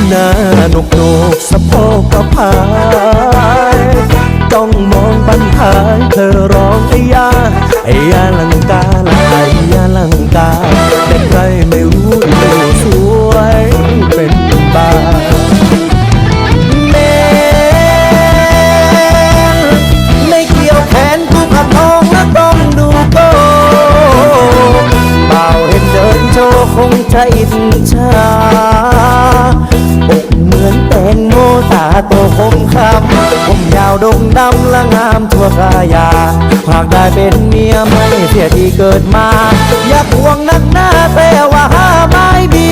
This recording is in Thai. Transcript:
หน้านกโนกสะโพกกระพายต้องมองบรรทายเธอร้องไอ้ยาลังกาละไอ้ยาลังกาแต่ใครไม่รู้อยู่สวยเป็นตาไม่เกี่ยวแขนกูกับน้องและต้องดูโก้เปล่าเห็นเดินโชว์คงใจอิจฉาอกเหมือนแตงโมตาโตคมคำผมยาวดงดำและงามทั่วกายาหากได้เป็นเมียไม่เสียที่เกิดมาอยากห่วงนักหน้าแต่ว่าหาไม่มี